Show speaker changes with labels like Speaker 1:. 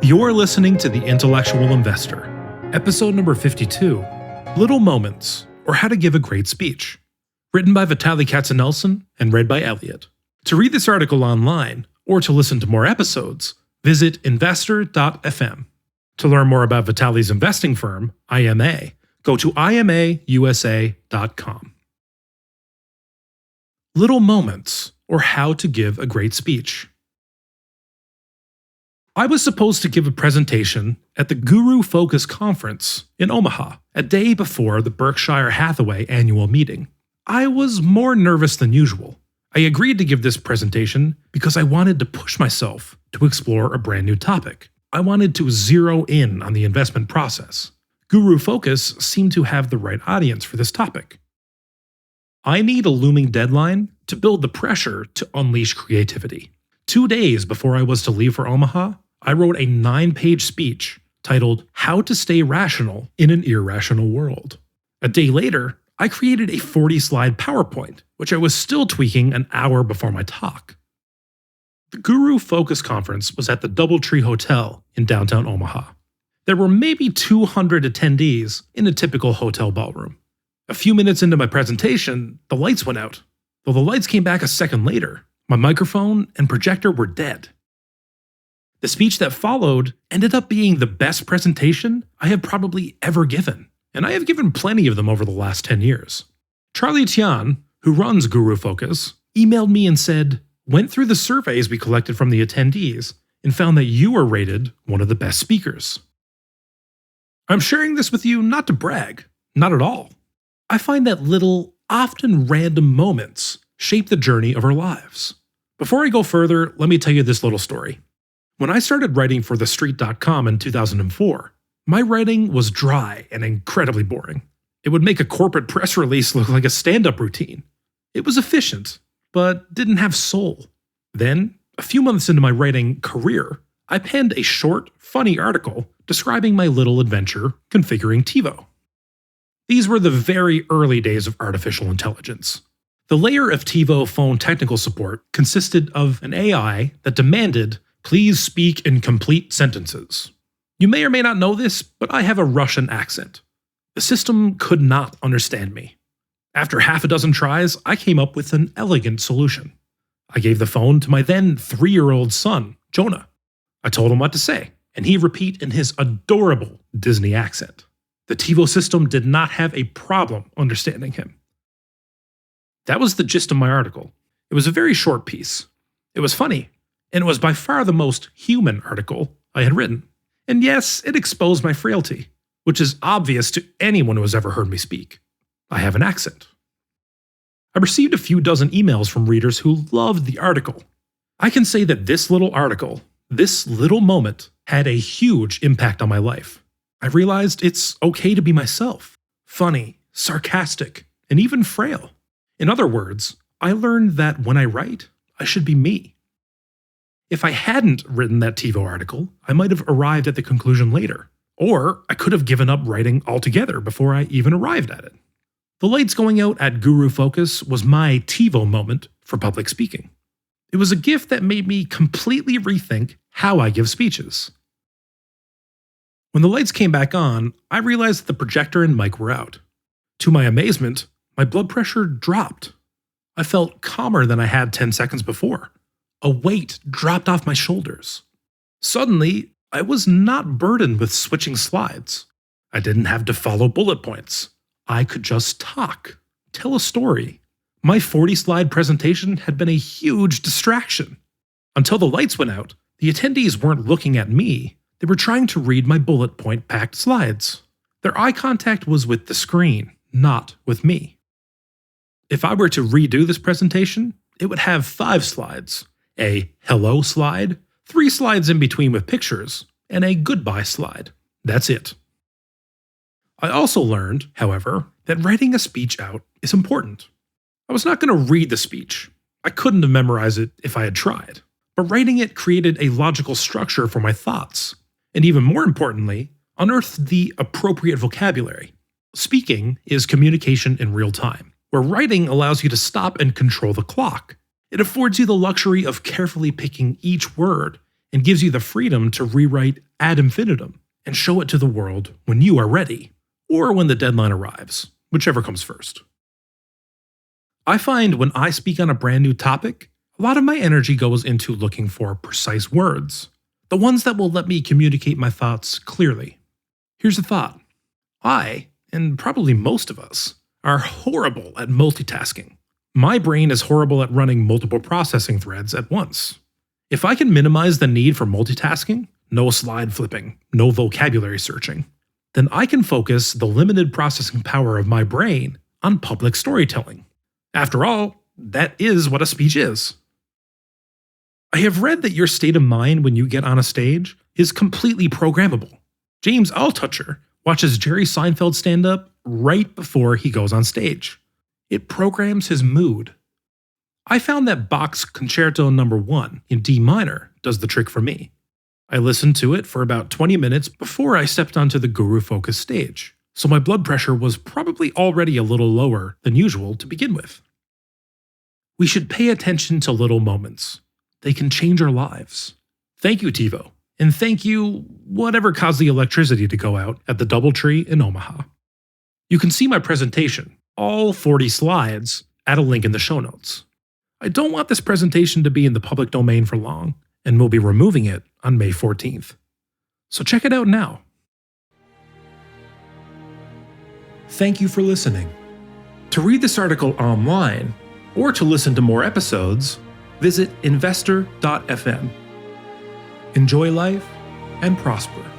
Speaker 1: You're listening to The Intellectual Investor, episode number 52, Little Moments, or How to Give a Great Speech, written by Vitaliy Nelson and read by Elliot. To read this article online, or to listen to more episodes, visit investor.fm. To learn more about Vitaliy's investing firm, IMA, go to imausa.com. Little Moments, or How to Give a Great Speech. I was supposed to give a presentation at the Guru Focus Conference in Omaha, a day before the Berkshire Hathaway annual meeting. I was more nervous than usual. I agreed to give this presentation because I wanted to push myself to explore a brand new topic. I wanted to zero in on the investment process. Guru Focus seemed to have the right audience for this topic. I need a looming deadline to build the pressure to unleash creativity. 2 days before I was to leave for Omaha, I wrote a 9-page speech titled How to Stay Rational in an Irrational World. A day later, I created a 40-slide PowerPoint, which I was still tweaking an hour before my talk. The Guru Focus Conference was at the Doubletree Hotel in downtown Omaha. There were maybe 200 attendees in a typical hotel ballroom. A few minutes into my presentation, the lights went out. Though the lights came back a second later, my microphone and projector were dead. The speech that followed ended up being the best presentation I have probably ever given, and I have given plenty of them over the last 10 years. Charlie Tian, who runs Guru Focus, emailed me and said, "Went through the surveys we collected from the attendees and found that you were rated one of the best speakers." I'm sharing this with you not to brag, not at all. I find that little, often random moments shape the journey of our lives. Before I go further, let me tell you this little story. When I started writing for TheStreet.com in 2004, my writing was dry and incredibly boring. It would make a corporate press release look like a stand-up routine. It was efficient, but didn't have soul. Then, a few months into my writing career, I penned a short, funny article describing my little adventure configuring TiVo. These were the very early days of artificial intelligence. The layer of TiVo phone technical support consisted of an AI that demanded, "Please speak in complete sentences." You may or may not know this, but I have a Russian accent. The system could not understand me. After half a dozen tries, I came up with an elegant solution. I gave the phone to my then 3-year-old son, Jonah. I told him what to say, and he repeated in his adorable Disney accent. The TiVo system did not have a problem understanding him. That was the gist of my article. It was a very short piece. It was funny, and it was by far the most human article I had written. And yes, it exposed my frailty, which is obvious to anyone who has ever heard me speak. I have an accent. I received a few dozen emails from readers who loved the article. I can say that this little article, this little moment, had a huge impact on my life. I realized it's okay to be myself, funny, sarcastic, and even frail. In other words, I learned that when I write, I should be me. If I hadn't written that TiVo article, I might have arrived at the conclusion later, or I could have given up writing altogether before I even arrived at it. The lights going out at Guru Focus was my TiVo moment for public speaking. It was a gift that made me completely rethink how I give speeches. When the lights came back on, I realized that the projector and mic were out. To my amazement, my blood pressure dropped. I felt calmer than I had 10 seconds before. A weight dropped off my shoulders. Suddenly, I was not burdened with switching slides. I didn't have to follow bullet points. I could just talk, tell a story. My 40-slide presentation had been a huge distraction. Until the lights went out, the attendees weren't looking at me. They were trying to read my bullet point-packed slides. Their eye contact was with the screen, not with me. If I were to redo this presentation, it would have 5 slides. A hello slide, 3 slides in between with pictures, and a goodbye slide. That's it. I also learned, however, that writing a speech out is important. I was not going to read the speech. I couldn't have memorized it if I had tried. But writing it created a logical structure for my thoughts, and even more importantly, unearthed the appropriate vocabulary. Speaking is communication in real time, where writing allows you to stop and control the clock. It affords you the luxury of carefully picking each word and gives you the freedom to rewrite ad infinitum and show it to the world when you are ready, or when the deadline arrives, whichever comes first. I find when I speak on a brand new topic, a lot of my energy goes into looking for precise words, the ones that will let me communicate my thoughts clearly. Here's the thought. I, and probably most of us, are horrible at multitasking. My brain is horrible at running multiple processing threads at once. If I can minimize the need for multitasking, no slide flipping, no vocabulary searching, then I can focus the limited processing power of my brain on public storytelling. After all, that is what a speech is. I have read that your state of mind when you get on a stage is completely programmable. James Altucher watches Jerry Seinfeld stand up right before he goes on stage. It programs his mood. I found that Bach's Concerto No. 1 in D minor does the trick for me. I listened to it for about 20 minutes before I stepped onto the Guru Focus stage, so my blood pressure was probably already a little lower than usual to begin with. We should pay attention to little moments. They can change our lives. Thank you, TiVo, and thank you, whatever caused the electricity to go out at the DoubleTree in Omaha. You can see my presentation, all 40 slides, at a link in the show notes. I don't want this presentation to be in the public domain for long, and we'll be removing it on May 14th. So check it out now. Thank you for listening. To read this article online, or to listen to more episodes, visit investor.fm. Enjoy life and prosper.